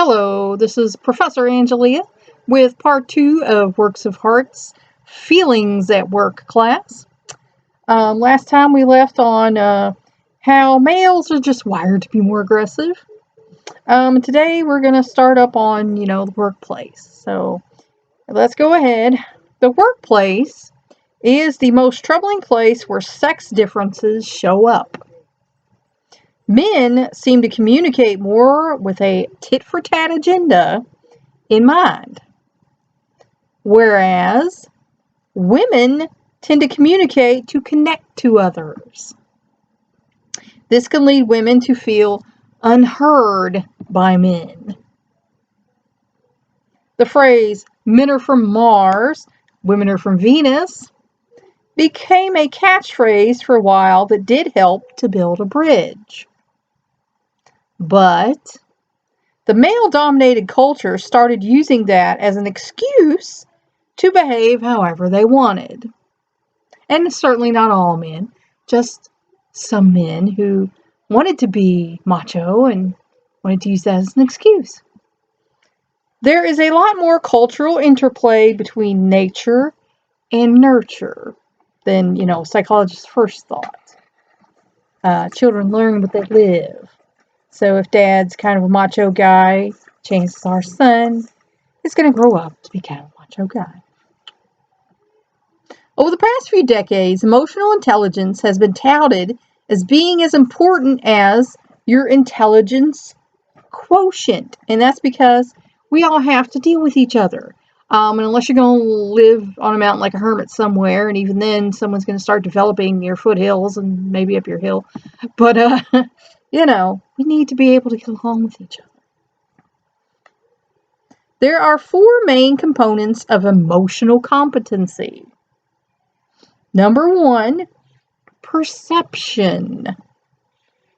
Hello, this is Professor Angelia with part 2 of Works of Heart's Feelings at Work class. Last time we left on how males are just wired to be more aggressive. Today we're going to start up on, the workplace. So let's go ahead. The workplace is the most troubling place where sex differences show up. Men seem to communicate more with a tit-for-tat agenda in mind, whereas women tend to communicate to connect to others. This can lead women to feel unheard by men. The phrase, men are from Mars, women are from Venus, became a catchphrase for a while that did help to build a bridge. But the male-dominated culture started using that as an excuse to behave however they wanted. And it's certainly not all men, just some men who wanted to be macho and wanted to use that as an excuse. There is a lot more cultural interplay between nature and nurture than, psychologists first thought. Children learn what they live. So if dad's kind of a macho guy, chances are son is going to grow up to be kind of a macho guy. Over the past few decades, emotional intelligence has been touted as being as important as your intelligence quotient. And that's because we all have to deal with each other. And unless you're going to live on a mountain like a hermit somewhere, and even then someone's going to start developing your foothills and maybe up your hill. But, we need to be able to get along with each other. There are 4 main components of emotional competency. Number 1, perception.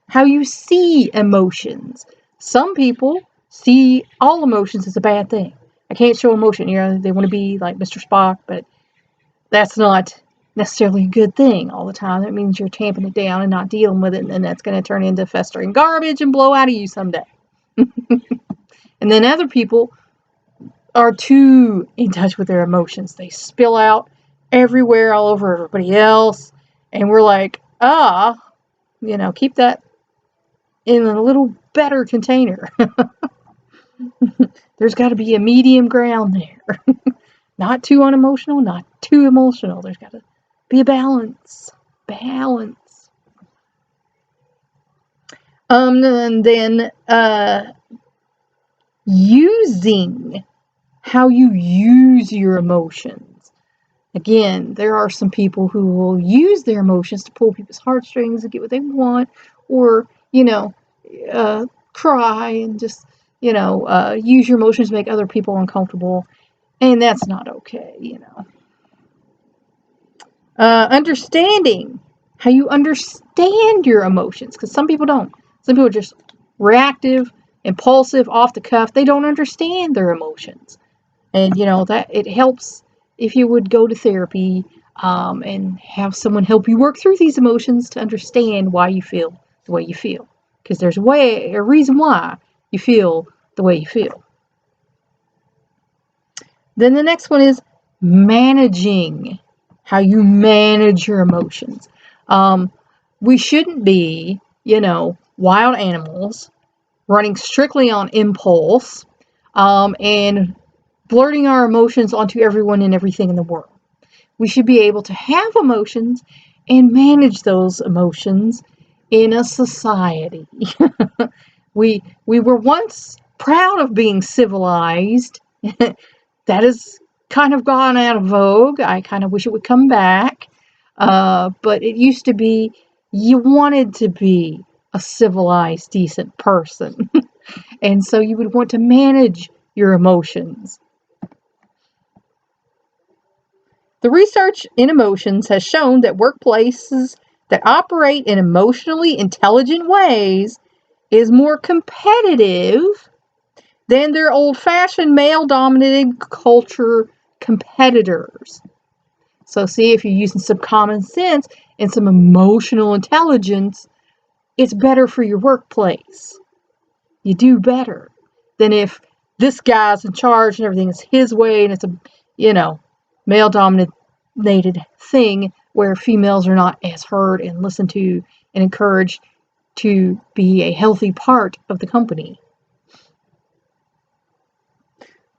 How you see emotions. Some people see all emotions as a bad thing. I can't show emotion. They want to be like Mr. Spock, but that's not necessarily a good thing all the time. That means you're tamping it down and not dealing with it, and then that's going to turn into festering garbage and blow out of you someday. And then other people are too in touch with their emotions. They spill out everywhere, all over everybody else, and we're like, keep that in a little better container. There's got to be a medium ground there. Not too unemotional, not too emotional. There's got to be a balance. And then using how you use your emotions. Again, there are some people who will use their emotions to pull people's heartstrings and get what they want, or, cry and just, use your emotions to make other people uncomfortable. And that's not okay, Understanding how you understand your emotions, because some people don't. Some people are just reactive, impulsive, off the cuff. They don't understand their emotions. And, that it helps if you would go to therapy and have someone help you work through these emotions to understand why you feel the way you feel. Because there's a reason why you feel the way you feel. Then the next one is managing. How you manage your emotions. We shouldn't be, wild animals running strictly on impulse and blurting our emotions onto everyone and everything in the world. We should be able to have emotions and manage those emotions in a society. We were once proud of being civilized. That has kind of gone out of vogue. I kind of wish it would come back. But it used to be you wanted to be a civilized, decent person. And so you would want to manage your emotions. The research in emotions has shown that workplaces that operate in emotionally intelligent ways is more competitive than their old-fashioned male-dominated culture competitors. So see, if you're using some common sense and some emotional intelligence, it's better for your workplace. You do better than if this guy's in charge and everything is his way and it's a, male dominated thing where females are not as heard and listened to and encouraged to be a healthy part of the company.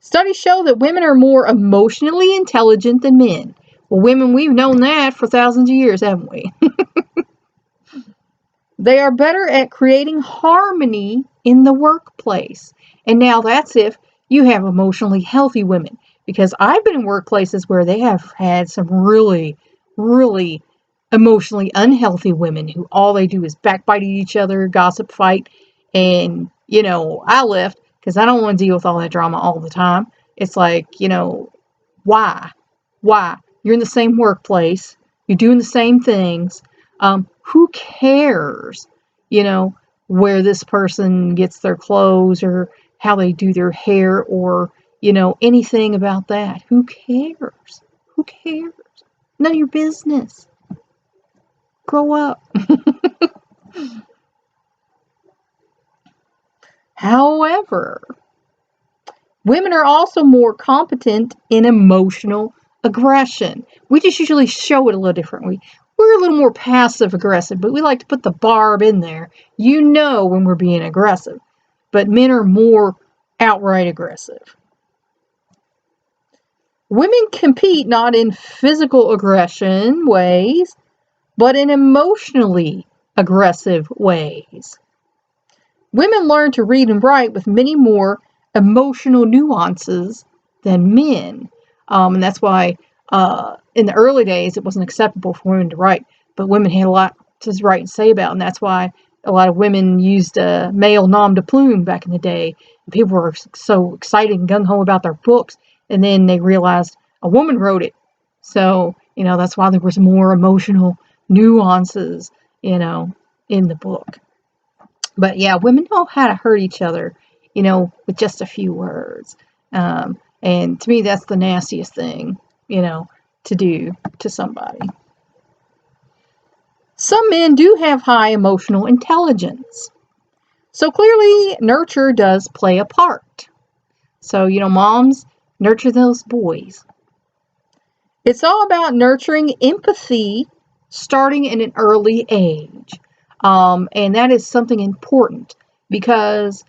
Studies show that women are more emotionally intelligent than men. Well, women, we've known that for thousands of years, haven't we? They are better at creating harmony in the workplace. And now that's if you have emotionally healthy women. Because I've been in workplaces where they have had some really, really emotionally unhealthy women who all they do is backbite each other, gossip, fight. And, I left because I don't want to deal with all that drama all the time. It's like, why? Why? You're in the same workplace. You're doing the same things. Who cares, where this person gets their clothes or how they do their hair or, anything about that? Who cares? Who cares? None of your business. Grow up. However, women are also more competent in emotional aggression. We just usually show it a little differently. We're a little more passive aggressive, but we like to put the barb in there. When we're being aggressive. But men are more outright aggressive. Women compete not in physical aggression ways, but in emotionally aggressive ways. Women learn to read and write with many more emotional nuances than men. And that's why in the early days it wasn't acceptable for women to write, but women had a lot to write and say about, and that's why a lot of women used male nom de plume back in the day. And people were so excited and gung-ho about their books, and then they realized a woman wrote it. So, that's why there was more emotional nuances, in the book. But yeah, women know how to hurt each other, with just a few words. And to me, that's the nastiest thing, to do to somebody. Some men do have high emotional intelligence. So clearly, nurture does play a part. So, moms, nurture those boys. It's all about nurturing empathy starting in an early age. And that is something important because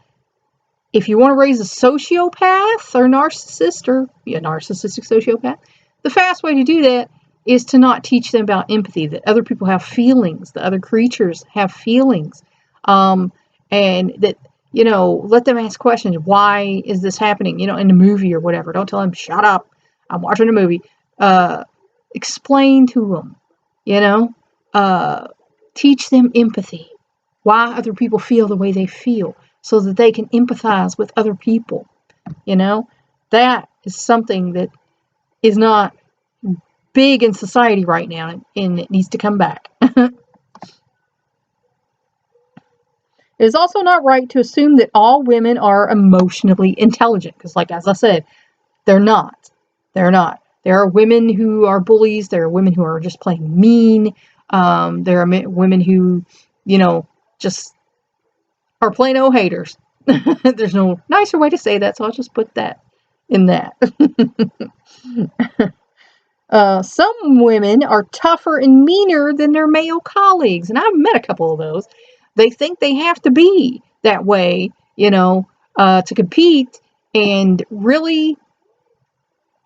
if you want to raise a sociopath or narcissist or a narcissistic sociopath, the fast way to do that is to not teach them about empathy, that other people have feelings, that other creatures have feelings, and that, let them ask questions. Why is this happening, in the movie or whatever? Don't tell them, shut up, I'm watching a movie. Explain to them, teach them empathy, why other people feel the way they feel, so that they can empathize with other people. That is something that is not big in society right now, and it needs to come back. It is also not right to assume that all women are emotionally intelligent, because as I said, they're not. They're not. There are women who are bullies. There are women who are just plain mean. There are women who, just are plain old haters. There's no nicer way to say that, so I'll just put that in that. Some women are tougher and meaner than their male colleagues, and I've met a couple of those. They think they have to be that way, to compete, and really,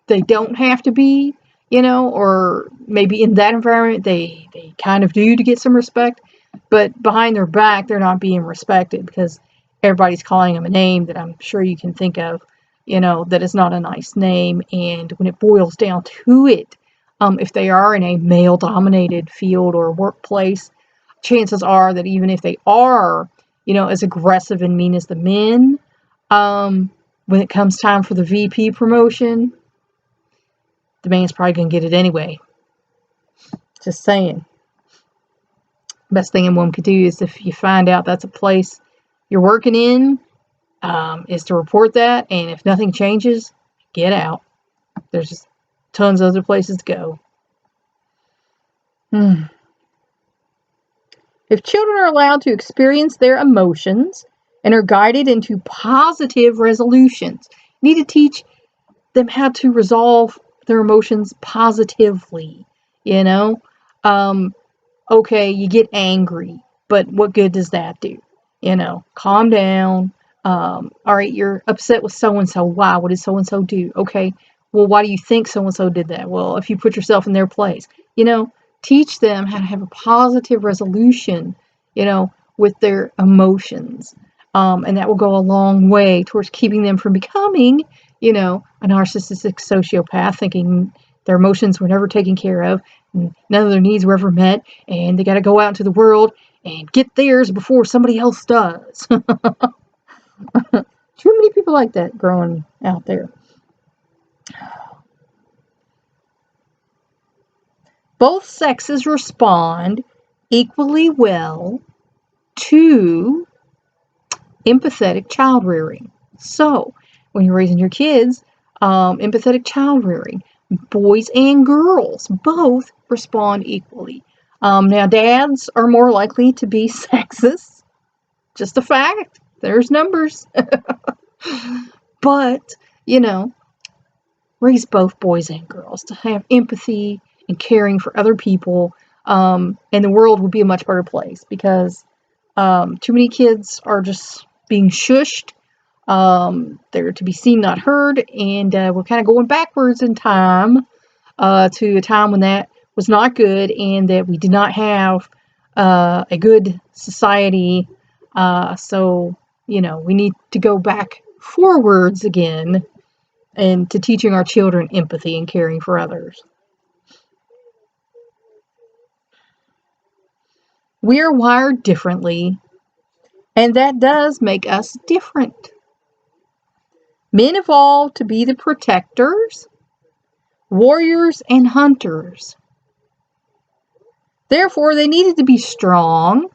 they don't have to be, or maybe in that environment they kind of do to get some respect, but behind their back they're not being respected because everybody's calling them a name that I'm sure you can think of, that is not a nice name. And when it boils down to it, if they are in a male-dominated field or workplace, chances are that even if they are, as aggressive and mean as the men, when it comes time for the VP promotion, the man's probably going to get it anyway. Just saying. Best thing a woman could do is, if you find out that's a place you're working in, is to report that, and if nothing changes, get out. There's just tons of other places to go. If children are allowed to experience their emotions and are guided into positive resolutions. You need to teach them how to resolve their emotions positively, you know? Okay, you get angry, but what good does that do? Calm down. All right, you're upset with so-and-so. Why? What did so-and-so do? Okay, well, why do you think so-and-so did that? Well, if you put yourself in their place, teach them how to have a positive resolution, with their emotions. And that will go a long way towards keeping them from becoming, a narcissistic sociopath, thinking their emotions were never taken care of, and none of their needs were ever met, and they got to go out into the world and get theirs before somebody else does. Too many people like that growing out there. Both sexes respond equally well to empathetic child rearing. So, when you're raising your kids, empathetic child rearing, boys and girls both respond equally. Now, dads are more likely to be sexist. Just a fact. There's numbers. But, raise both boys and girls to have empathy and caring for other people, and the world will be a much better place, because too many kids are just being shushed. They're to be seen, not heard, and we're kind of going backwards in time to a time when that was not good, and that we did not have a good society. So, we need to go back forwards again, and to teaching our children empathy and caring for others. We are wired differently, and that does make us different. Men evolved to be the protectors, warriors, and hunters. Therefore, they needed to be strong,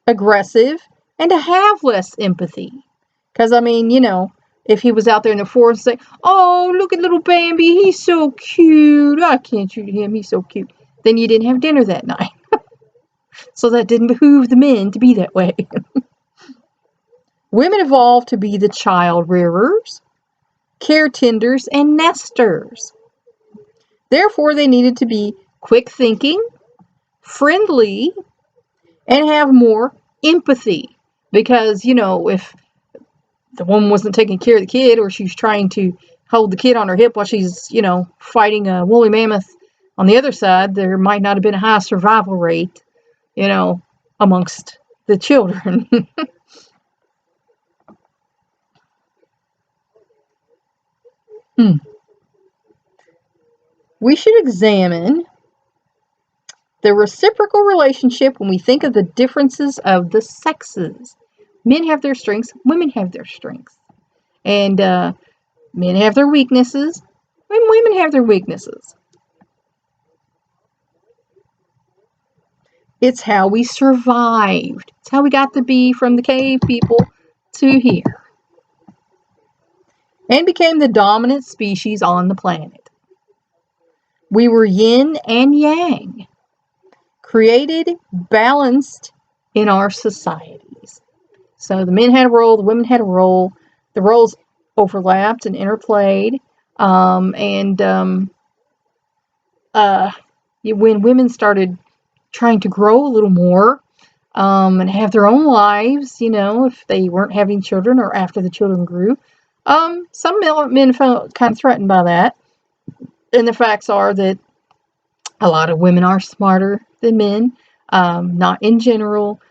aggressive, and to have less empathy. Because, if he was out there in the forest saying, "Oh, look at little Bambi, he's so cute. I can't shoot him, he's so cute," then you didn't have dinner that night. So that didn't behoove the men to be that way. Women evolved to be the child rearers, care tenders, and nesters. Therefore, they needed to be quick thinking, friendly, and have more empathy. Because, if the woman wasn't taking care of the kid, or she's trying to hold the kid on her hip while she's, fighting a woolly mammoth on the other side, there might not have been a high survival rate, amongst the children. We should examine the reciprocal relationship when we think of the differences of the sexes. Men have their strengths, women have their strengths. And men have their weaknesses, and women have their weaknesses. It's how we survived. It's how we got to be from the cave people to here, and became the dominant species on the planet. We were yin and yang, created, balanced in our societies. So the men had a role, the women had a role. The roles overlapped and interplayed. When women started trying to grow a little more, and have their own lives, if they weren't having children or after the children grew, some men felt kind of threatened by that. And the facts are that a lot of women are smarter than men, not in general,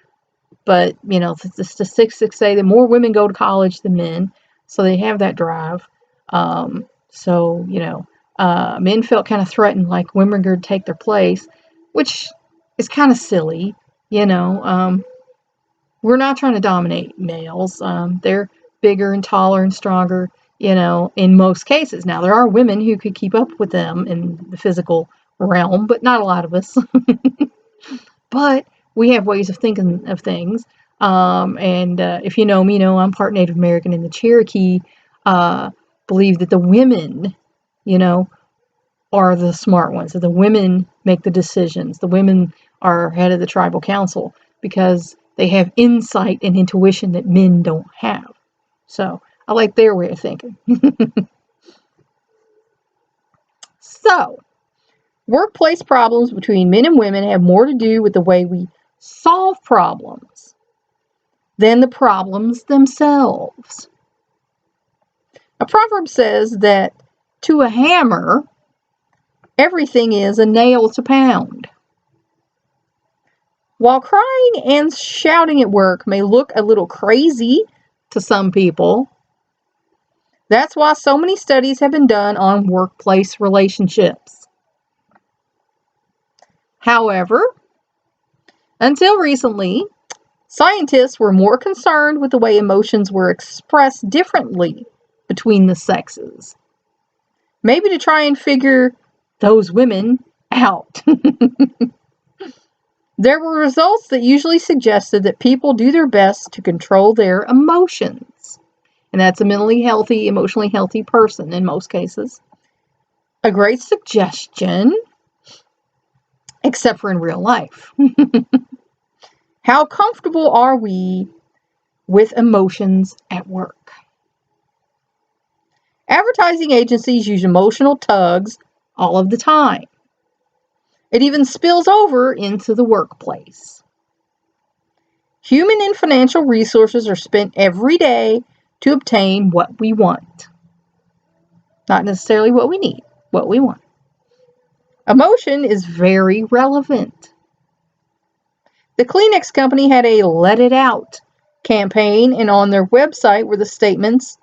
but, the statistics say that more women go to college than men, so they have that drive. Men felt kind of threatened, like women were going to take their place, which is kind of silly. We're not trying to dominate males. They're bigger and taller and stronger, in most cases. Now, there are women who could keep up with them in the physical realm, but not a lot of us. But we have ways of thinking of things. If you know me, I'm part Native American, and the Cherokee believe that the women, are the smart ones. So the women make the decisions. The women are head of the tribal council, because They have insight and intuition that men don't have. So I like their way of thinking. So, workplace problems between men and women have more to do with the way we solve problems than the problems themselves. A proverb says that to a hammer, everything is a nail to pound. While crying and shouting at work may look a little crazy to some people, that's why so many studies have been done on workplace relationships. However, until recently, scientists were more concerned with the way emotions were expressed differently between the sexes. Maybe to try and figure those women out. There were results that usually suggested that people do their best to control their emotions. And that's a mentally healthy, emotionally healthy person in most cases. A great suggestion, except for in real life. How comfortable are we with emotions at work? Advertising agencies use emotional tugs all of the time. It even spills over into the workplace. Human and financial resources are spent every day to obtain what we want. Not necessarily what we need, what we want. Emotion is very relevant. The Kleenex company had a Let It Out campaign, and on their website were the statements,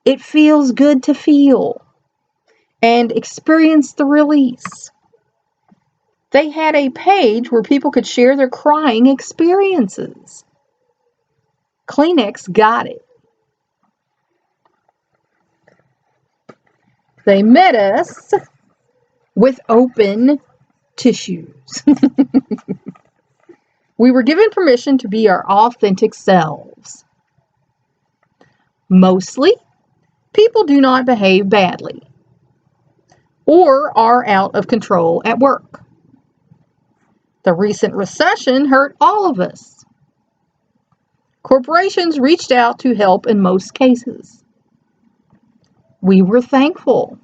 "It feels good to feel," and "Experience the release." They had a page where people could share their crying experiences. Kleenex got it. They met us with open tissues. We were given permission to be our authentic selves. Mostly, people do not behave badly or are out of control at work. The recent recession hurt all of us. Corporations reached out to help in most cases. We were thankful.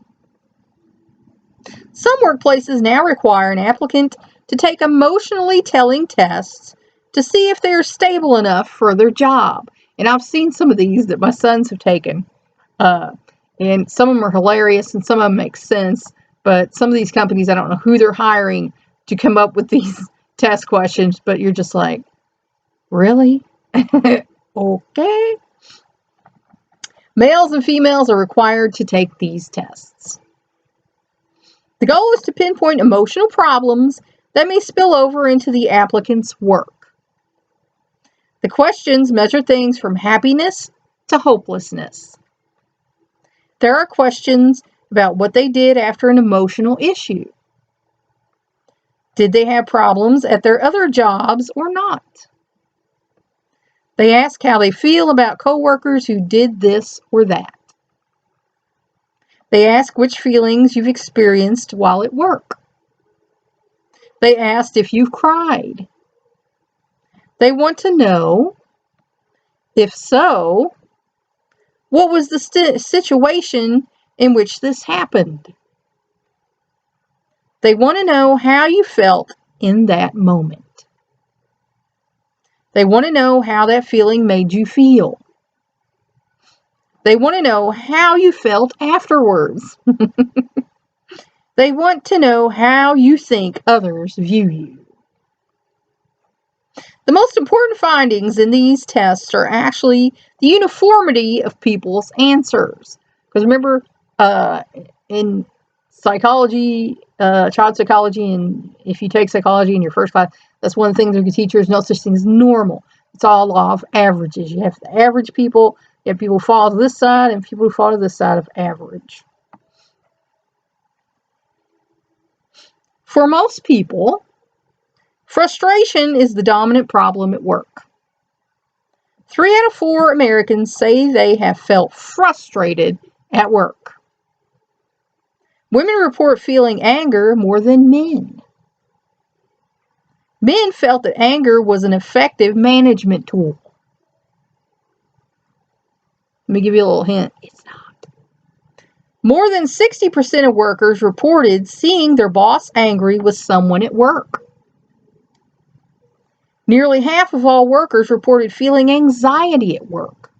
Some workplaces now require an applicant to take emotionally telling tests to see if they are stable enough for their job. And I've seen some of these that my sons have taken. And some of them are hilarious and some of them make sense. But some of these companies, I don't know who they're hiring to come up with these test questions, but you're just like, really? Okay. Males and females are required to take these tests. The goal is to pinpoint emotional problems that may spill over into the applicant's work. The questions measure things from happiness to hopelessness. There are questions about what they did after an emotional issue. Did they have problems at their other jobs or not? They ask how they feel about coworkers who did this or that. They ask which feelings you've experienced while at work. They asked if you've cried. They want to know, if so, what was the situation in which this happened? They want to know how you felt in that moment. They want to know how that feeling made you feel. They want to know how you felt afterwards. They want to know how you think others view you. The most important findings in these tests are actually the uniformity of people's answers. Because remember, in psychology, child psychology, and if you take psychology in your first class, that's one of the things that teachers, no such thing as normal. It's all law of averages. You have the average people, you have people who fall to this side, and people who fall to this side of average. For most people, frustration is the dominant problem at work. 3 out of 4 Americans say they have felt frustrated at work. Women report feeling anger more than men. Men felt that anger was an effective management tool. Let me give you a little hint. It's not. More than 60% of workers reported seeing their boss angry with someone at work. Nearly half of all workers reported feeling anxiety at work.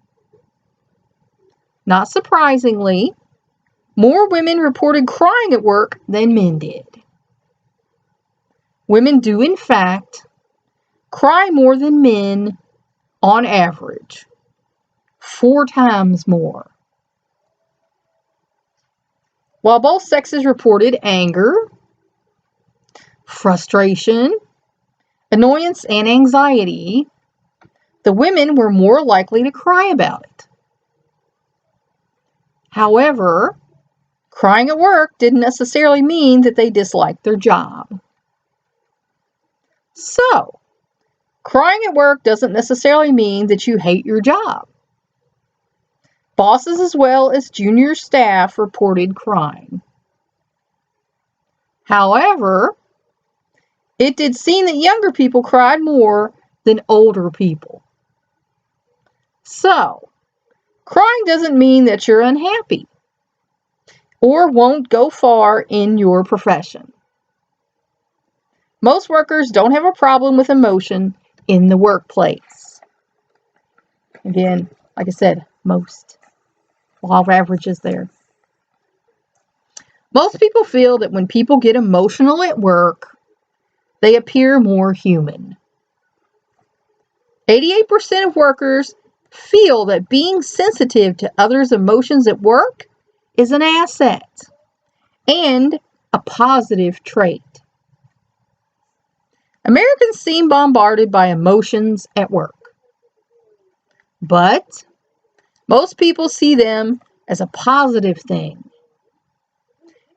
Not surprisingly, more women reported crying at work than men did. Women do, in fact, cry more than men on average, 4 times more. While both sexes reported anger, frustration, annoyance, and anxiety, the women were more likely to cry about it. However, crying at work didn't necessarily mean that they disliked their job. So, crying at work doesn't necessarily mean that you hate your job. Bosses as well as junior staff reported crying. However, it did seem that younger people cried more than older people. So, crying doesn't mean that you're unhappy or won't go far in your profession. Most workers don't have a problem with emotion in the workplace. Again, like I said, most. Law of averages there. Most people feel that when people get emotional at work, they appear more human. 88% of workers feel that being sensitive to others' emotions at work is an asset and a positive trait. Americans seem bombarded by emotions at work, but most people see them as a positive thing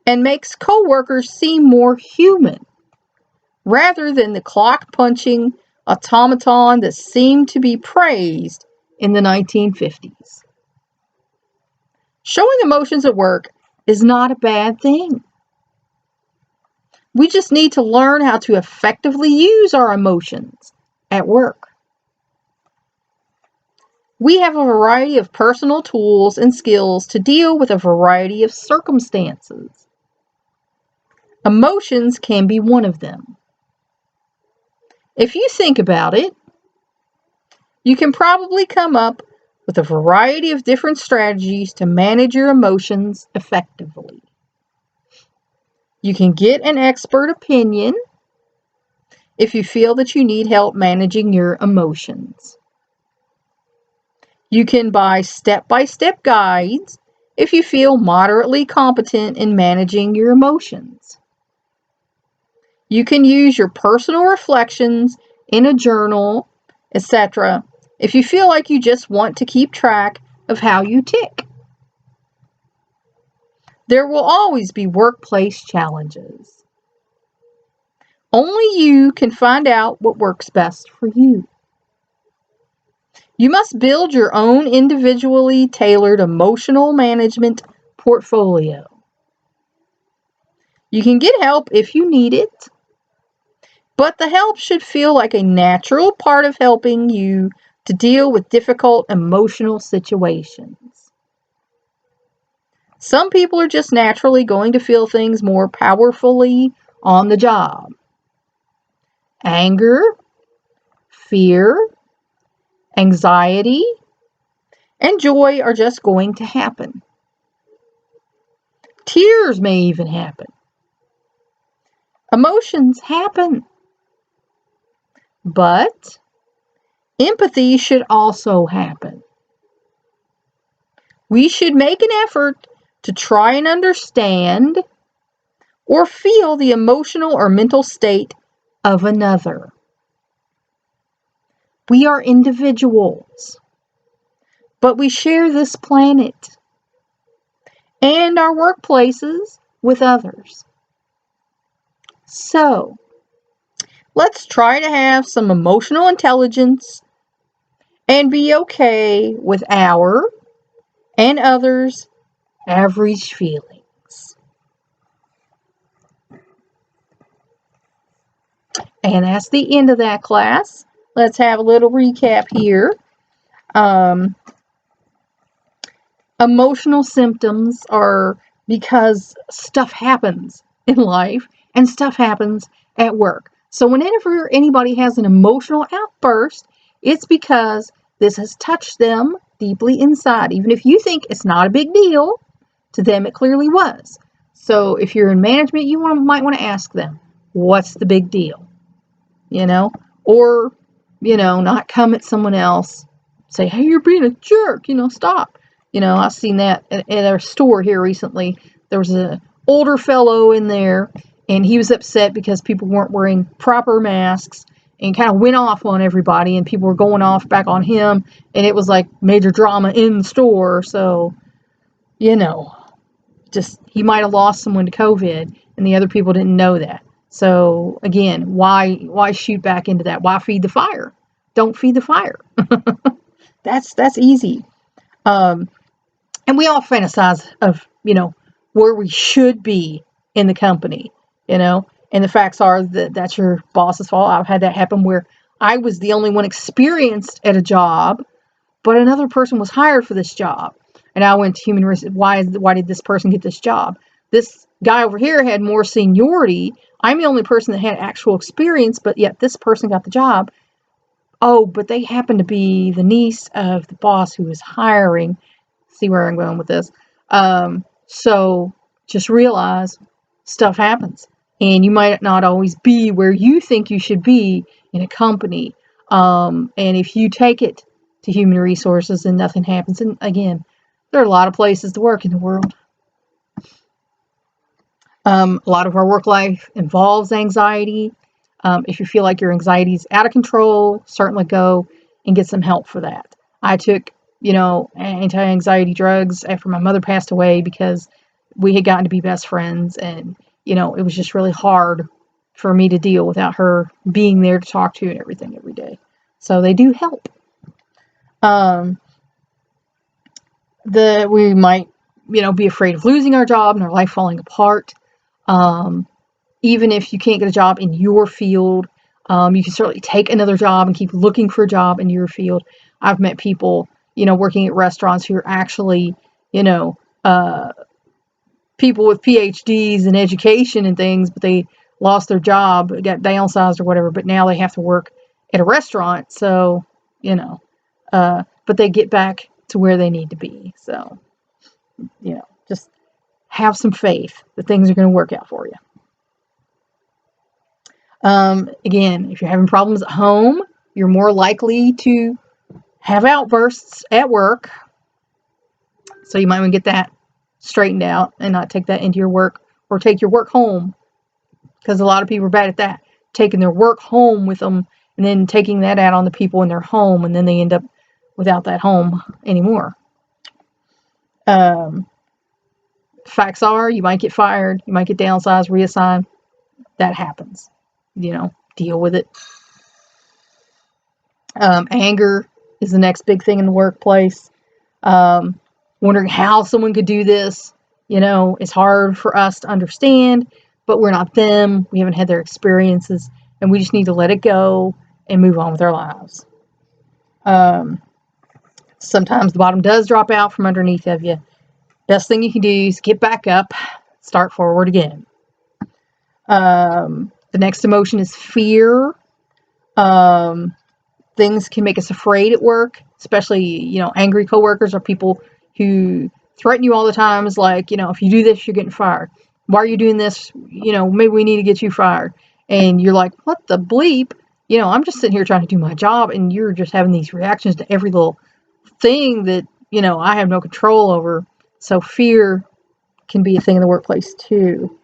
and makes coworkers seem more human rather than the clock-punching automaton that seemed to be praised in the 1950s. Showing emotions at work is not a bad thing. We just need to learn how to effectively use our emotions at work. We have a variety of personal tools and skills to deal with a variety of circumstances. Emotions can be one of them. If you think about it, you can probably come up with a variety of different strategies to manage your emotions effectively. You can get an expert opinion if you feel that you need help managing your emotions. You can buy step-by-step guides if you feel moderately competent in managing your emotions. You can use your personal reflections in a journal, etc., if you feel like you just want to keep track of how you tick. There will always be workplace challenges. Only you can find out what works best for you. You must build your own individually tailored emotional management portfolio. You can get help if you need it, but the help should feel like a natural part of helping you to deal with difficult emotional situations. Some people are just naturally going to feel things more powerfully on the job. Anger, fear, anxiety, and joy are just going to happen. Tears may even happen. Emotions happen. But empathy should also happen. We should make an effort to try and understand or feel the emotional or mental state of another. We are individuals, but we share this planet and our workplaces with others. So, let's try to have some emotional intelligence and be okay with our and others' average feelings. And that's the end of that class. Let's have a little recap here. Emotional symptoms are because stuff happens in life and stuff happens at work. So whenever anybody has an emotional outburst, it's because this has touched them deeply inside. Even if you think it's not a big deal, to them it clearly was. So if you're in management, you might want to ask them, what's the big deal? Or, not come at someone else, say, hey, you're being a jerk, stop. I've seen that at our store here recently. There was an older fellow in there, and he was upset because people weren't wearing proper masks and kind of went off on everybody, and people were going off back on him, and it was like major drama in the store. So, just he might have lost someone to COVID, and the other people didn't know that. So again, why shoot back into that? Why feed the fire? Don't feed the fire. That's easy. And we all fantasize of, where we should be in the company, and the facts are that that's your boss's fault. I've had that happen where I was the only one experienced at a job, but another person was hired for this job. And I went to human resources. Why did this person get this job? This guy over here had more seniority. I'm the only person that had actual experience, but yet this person got the job. Oh, but they happen to be the niece of the boss who was hiring. See where I'm going with this. So just realize stuff happens. And you might not always be where you think you should be in a company. And if you take it to human resources and nothing happens, and again, there are a lot of places to work in the world. A lot of our work life involves anxiety. If you feel like your anxiety is out of control, certainly go and get some help for that. I took, anti-anxiety drugs after my mother passed away because we had gotten to be best friends, and, it was just really hard for me to deal without her being there to talk to and everything every day. So they do help. We might, be afraid of losing our job and our life falling apart. Even if you can't get a job in your field, you can certainly take another job and keep looking for a job in your field. I've met people, working at restaurants who are actually, people with PhDs in education and things, but they lost their job, got downsized or whatever, but now they have to work at a restaurant. So, but they get back to where they need to be. So, just have some faith that things are going to work out for you. Again, if you're having problems at home, you're more likely to have outbursts at work. So you might want to get that straightened out and not take that into your work or take your work home. Because a lot of people are bad at that. Taking their work home with them and then taking that out on the people in their home, and then they end up without that home anymore. Facts are, you might get fired, you might get downsized, reassigned. That happens. Deal with it. Anger is the next big thing in the workplace. Wondering how someone could do this. It's hard for us to understand, but we're not them. We haven't had their experiences, and we just need to let it go and move on with our lives. Sometimes the bottom does drop out from underneath of you. Best thing you can do is get back up, start forward again. The next emotion is fear. Things can make us afraid at work, especially, angry coworkers or people who threaten you all the time. Is like, if you do this, you're getting fired. Why are you doing this? Maybe we need to get you fired. And you're like, what the bleep? I'm just sitting here trying to do my job, and you're just having these reactions to every little thing that, I have no control over. So fear can be a thing in the workplace too.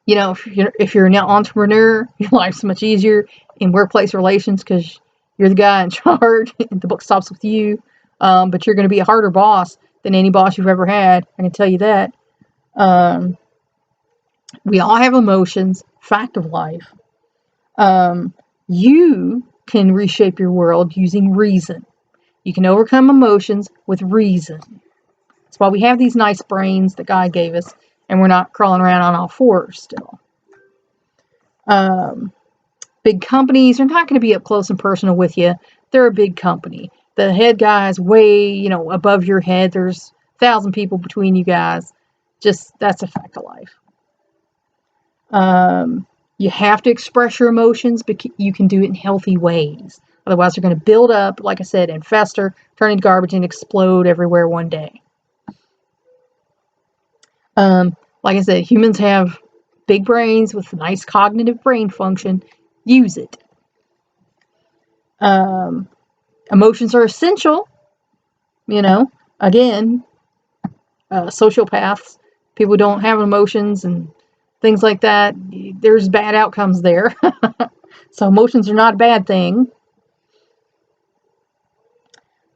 If you're an entrepreneur, your life's much easier in workplace relations because you're the guy in charge and the buck stops with you. But you're going to be a harder boss than any boss you've ever had. I can tell you that. We all have emotions, fact of life. You can reshape your world using reason. You can overcome emotions with reason. That's why we have these nice brains that God gave us, and we're not crawling around on all fours still. Um, Big companies are not going to be up close and personal with you. They're a big company. The head guy is way, above your head. There's 1,000 people between you guys. Just, that's a fact of life. You have to express your emotions, but you can do it in healthy ways. Otherwise, they're going to build up, like I said, and fester, turn into garbage, and explode everywhere one day. Like I said, humans have big brains with nice cognitive brain function. Use it. Emotions are essential. Again, sociopaths, people who don't have emotions and things like that, there's bad outcomes there. So emotions are not a bad thing.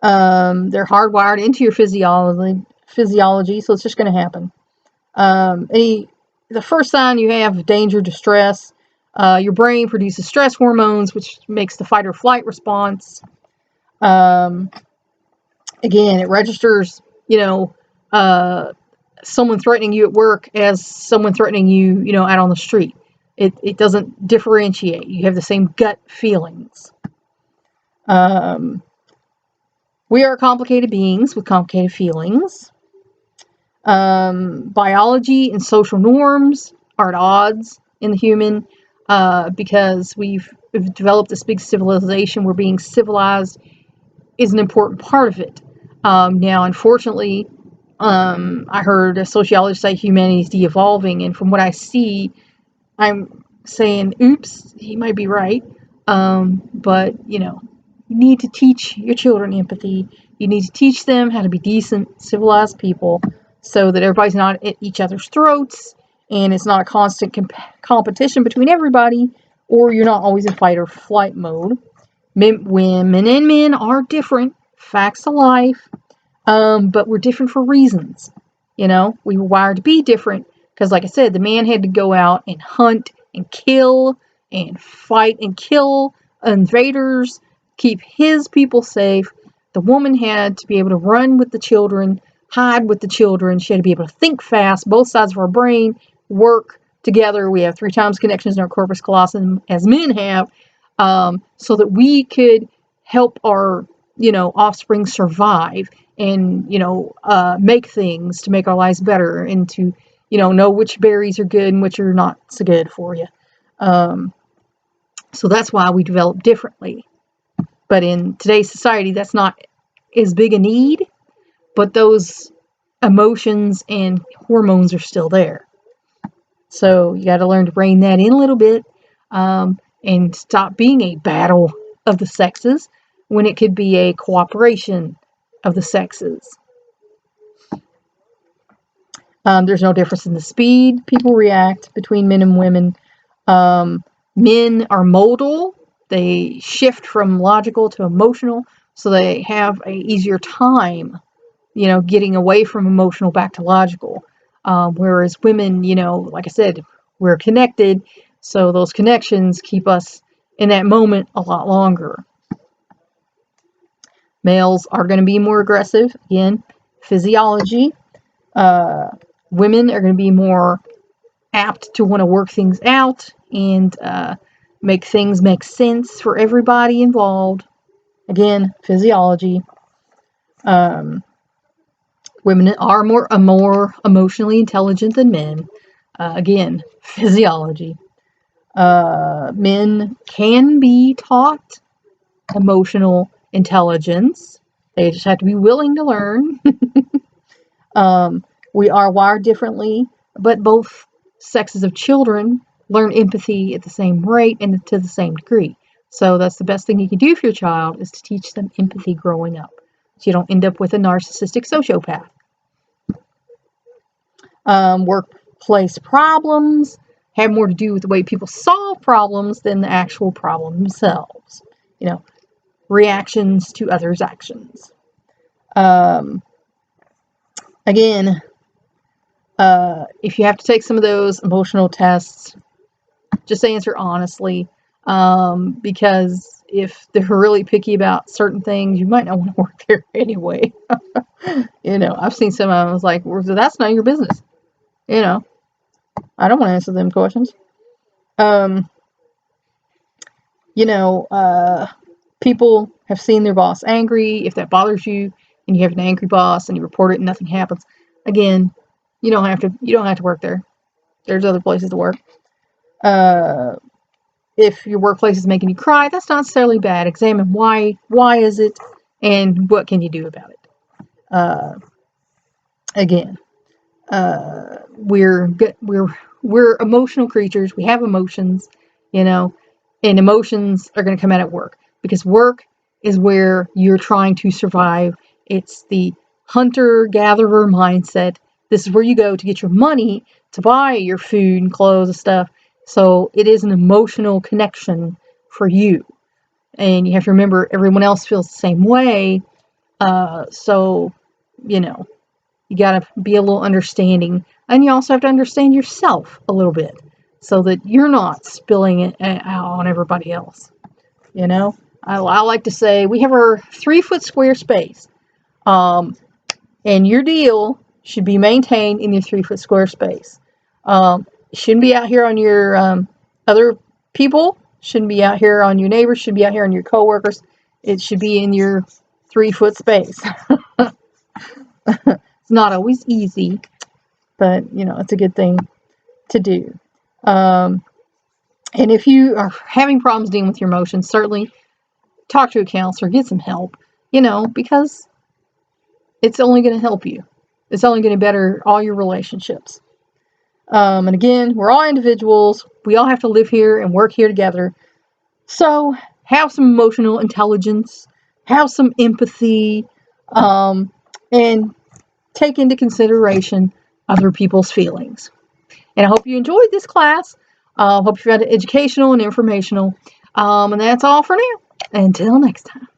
They're hardwired into your physiology, so it's just going to happen. The first sign you have danger, distress, your brain produces stress hormones, which makes the fight or flight response. Again, it registers, someone threatening you at work as someone threatening you, out on the street. It doesn't differentiate. You have the same gut feelings. We are complicated beings with complicated feelings. Biology and social norms are at odds in the human because we've developed this big civilization where being civilized is an important part of it. Now, unfortunately, I heard a sociologist say humanity is de-evolving, and from what I see, I'm saying, oops, he might be right. But, you need to teach your children empathy. You need to teach them how to be decent, civilized people so that everybody's not at each other's throats and it's not a constant competition between everybody, or you're not always in fight or flight mode. Women and men are different, facts of life, but we're different for reasons. We were wired to be different because, like I said, the man had to go out and hunt and kill and fight and kill invaders, keep his people safe. The woman had to be able to run with the children, hide with the children. She had to be able to think fast. Both sides of our brain work together. We have 3 times connections in our corpus callosum as men have, so that we could help our, offspring survive and, make things to make our lives better and to, know which berries are good and which are not so good for you. So that's why we develop differently. But in today's society, that's not as big a need, but those emotions and hormones are still there. So you got to learn to rein that in a little bit, and stop being a battle of the sexes when it could be a cooperation of the sexes. There's no difference in the speed people react between men and women. Men are modal. They shift from logical to emotional, so they have a easier time, getting away from emotional back to logical. Whereas women, like I said, we're connected, so those connections keep us in that moment a lot longer. Males are going to be more aggressive. Again, physiology. Women are going to be more apt to want to work things out and make things make sense for everybody involved. Again, physiology. Women are more emotionally intelligent than men. Again, physiology. Men can be taught emotional intelligence. They just have to be willing to learn. We are wired differently, but both sexes of children learn empathy at the same rate and to the same degree. So that's the best thing you can do for your child, is to teach them empathy growing up, so you don't end up with a narcissistic sociopath. Workplace problems have more to do with the way people solve problems than the actual problem themselves. Reactions to others' actions. Again, if you have to take some of those emotional tests, just answer honestly, because if they're really picky about certain things, you might not want to work there anyway. I've seen some of them, I was like, well, that's not your business. I don't want to answer them questions. People have seen their boss angry. If that bothers you and you have an angry boss and you report it and nothing happens, again, you don't have to work there. There's other places to work. If your workplace is making you cry, that's not necessarily bad. Examine why is it, and what can you do about it. Again, we're emotional creatures. We have emotions, and emotions are going to come out at work, because work is where you're trying to survive. It's the hunter-gatherer mindset. This is where you go to get your money to buy your food and clothes and stuff. So it is an emotional connection for you. And you have to remember, everyone else feels the same way. So, you got to be a little understanding. And you also have to understand yourself a little bit, so that you're not spilling it out on everybody else. I like to say, we have our 3-foot square space. And your deal should be maintained in your 3-foot square space. It shouldn't be out here on your other people. Shouldn't be out here on your neighbors. Should be out here on your coworkers. It should be in your 3-foot space. It's not always easy, but it's a good thing to do. And if you are having problems dealing with your emotions, certainly talk to a counselor, get some help. Because it's only going to help you. It's only going to better all your relationships. And again, we're all individuals. We all have to live here and work here together. So have some emotional intelligence, have some empathy, and take into consideration other people's feelings. And I hope you enjoyed this class. Hope you found it educational and informational. And that's all for now. Until next time.